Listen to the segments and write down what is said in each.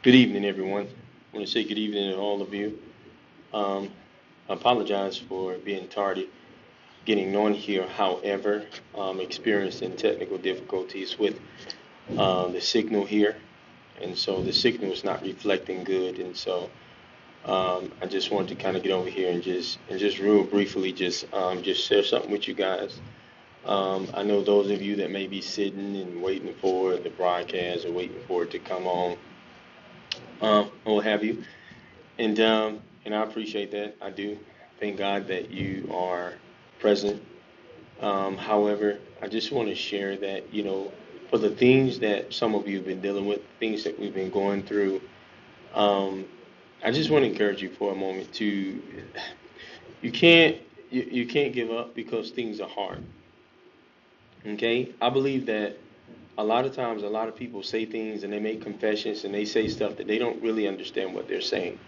Good evening, everyone. I want to say good evening to all of you. Um, I apologize for being tardy getting on here. However, experiencing technical difficulties with the signal here, and so the signal is not reflecting good. And so I just wanted to kind of get over here and just real briefly just share something with you guys. I know those of you that may be sitting and waiting for the broadcast or waiting for it to come on, or what have you. And I appreciate that. I do. Thank God that you are present. However, I just want to share that, for the things that some of you have been dealing with, things that we've been going through, um, I just want to encourage you for a moment to, you can't, you can't give up because things are hard. Okay? I believe that a lot of times, a lot of people say things and they make confessions and they say stuff that they don't really understand what they're saying.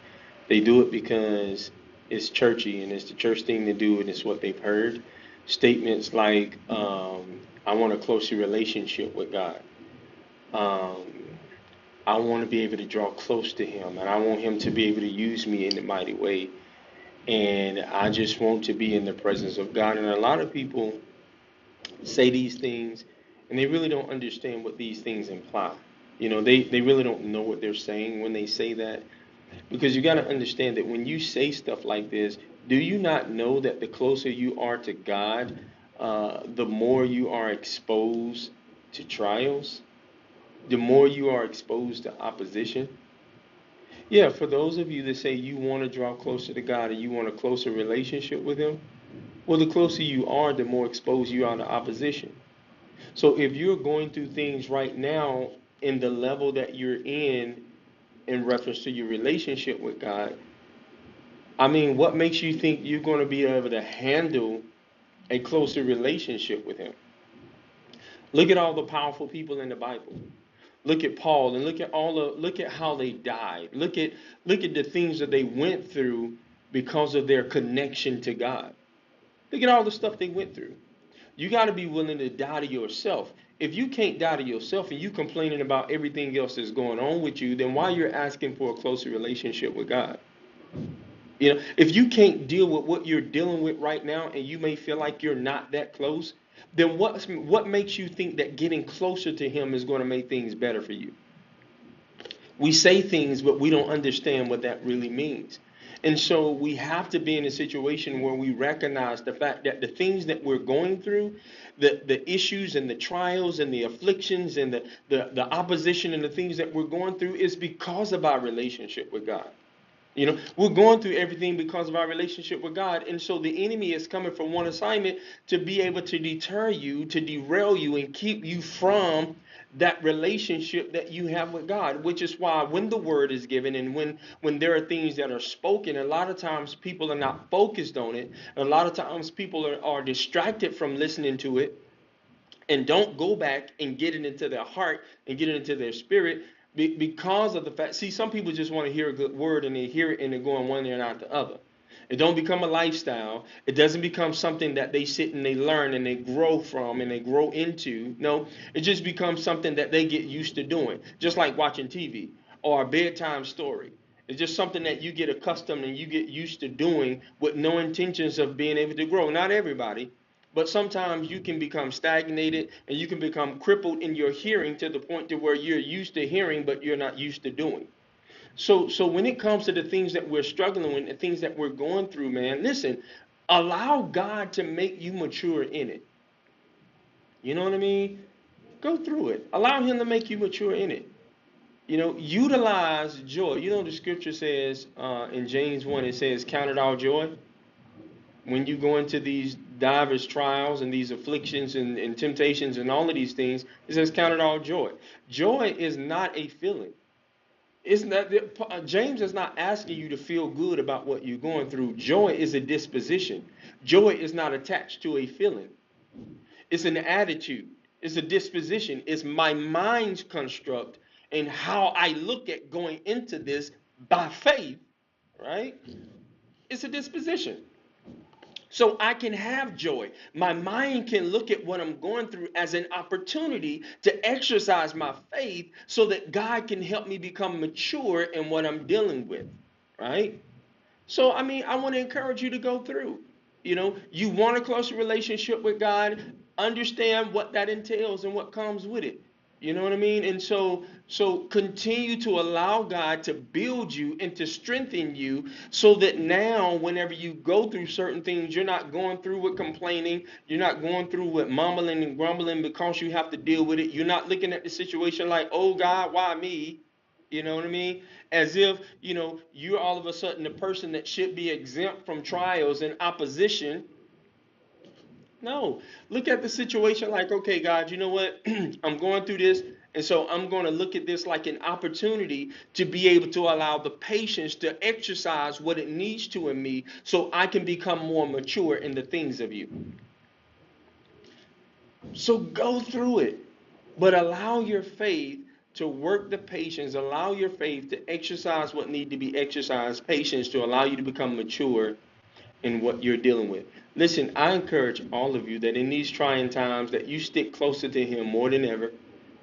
They do it because it's churchy and it's the church thing to do and it's what they've heard. Statements like, I want a closer relationship with God. Um, I want to be able to draw close to Him and I want Him to be able to use me in a mighty way. And I just want to be in the presence of God. And a lot of people say these things and they really don't understand what these things imply. They really don't know what they're saying when they say that. Because you got to understand that when you say stuff like this, do you not know that the closer you are to God, the more you are exposed to trials, the more you are exposed to opposition? Yeah, for those of you that say you want to draw closer to God and you want a closer relationship with Him, well, the closer you are, the more exposed you are to opposition. So if you're going through things right now in the level that you're in reference to your relationship with God, I mean, what makes you think you're going to be able to handle a closer relationship with Him? Look at all the powerful people in the Bible. Look at Paul and look at how they died. Look at the things that they went through because of their connection to God. Look at all the stuff they went through. You got to be willing to die to yourself. If you can't die to yourself and you complaining about everything else that's going on with you, then why you're asking for a closer relationship with God? If you can't deal with what you're dealing with right now and you may feel like you're not that close, then what makes you think that getting closer to Him is going to make things better for you? We say things, but we don't understand what that really means. And so we have to be in a situation where we recognize the fact that the things that we're going through, the issues and the trials and the afflictions and the opposition and the things that we're going through is because of our relationship with God. We're going through everything because of our relationship with God. And so the enemy is coming for one assignment to be able to deter you, to derail you, and keep you from that relationship that you have with God, which is why when the word is given and when there are things that are spoken, a lot of times people are not focused on it. A lot of times people are distracted from listening to it and don't go back and get it into their heart and get it into their spirit because of the fact. See, some people just want to hear a good word and they hear it and they're going one ear and out the other. It don't become a lifestyle. It doesn't become something that they sit and they learn and they grow from and they grow into. No, it just becomes something that they get used to doing, just like watching TV or a bedtime story. It's just something that you get accustomed and you get used to doing with no intentions of being able to grow. Not everybody, but sometimes you can become stagnated and you can become crippled in your hearing to the point to where you're used to hearing, but you're not used to doing. So when it comes to the things that we're struggling with, the things that we're going through, man, listen, allow God to make you mature in it. You know what I mean? Go through it. Allow Him to make you mature in it. Utilize joy. The scripture says in James 1, it says, count it all joy when you go into these diverse trials and these afflictions and temptations and all of these things. It says, count it all joy. Joy is not a feeling. It's not James is not asking you to feel good about what you're going through. Joy is a disposition. Joy is not attached to a feeling. It's an attitude. It's a disposition. It's my mind's construct and how I look at going into this by faith, right? It's a disposition. so I can have joy. My mind can look at what I'm going through as an opportunity to exercise my faith so that God can help me become mature in what I'm dealing with, right? So, I mean, I want to encourage you to go through. You want a closer relationship with God, understand what that entails and what comes with it. You know what I mean? And so continue to allow God to build you and to strengthen you so that now, whenever you go through certain things, you're not going through with complaining. You're not going through with mumbling and grumbling because you have to deal with it. You're not looking at the situation like, oh God, why me? You know what I mean? As if, you're all of a sudden the person that should be exempt from trials and opposition. No. Look at the situation like, okay, God, you know what? I'm going through this. And so I'm going to look at this like an opportunity to be able to allow the patience to exercise what it needs to in me so I can become more mature in the things of you. So go through it, but allow your faith to work the patience, allow your faith to exercise what need to be exercised, patience to allow you to become mature in what you're dealing with. Listen, I encourage all of you that in these trying times that you stick closer to him more than ever,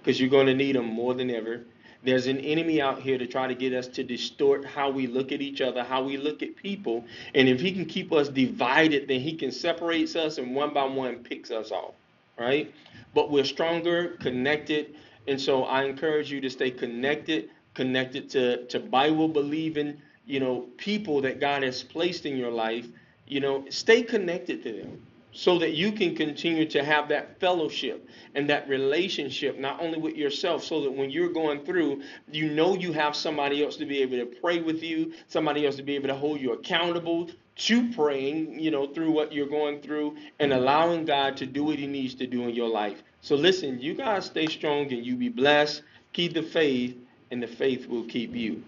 because you're going to need him more than ever. There's an enemy out here to try to get us to distort how we look at each other, how we look at people. And if he can keep us divided, then he can separate us and one by one picks us off, right? But we're stronger, connected. And so I encourage you to stay connected to Bible believing, people that God has placed in your life. Stay connected to them so that you can continue to have that fellowship and that relationship, not only with yourself, so that when you're going through, you have somebody else to be able to pray with you, somebody else to be able to hold you accountable to praying, through what you're going through and allowing God to do what he needs to do in your life. So listen, you guys stay strong and you be blessed. Keep the faith, and the faith will keep you.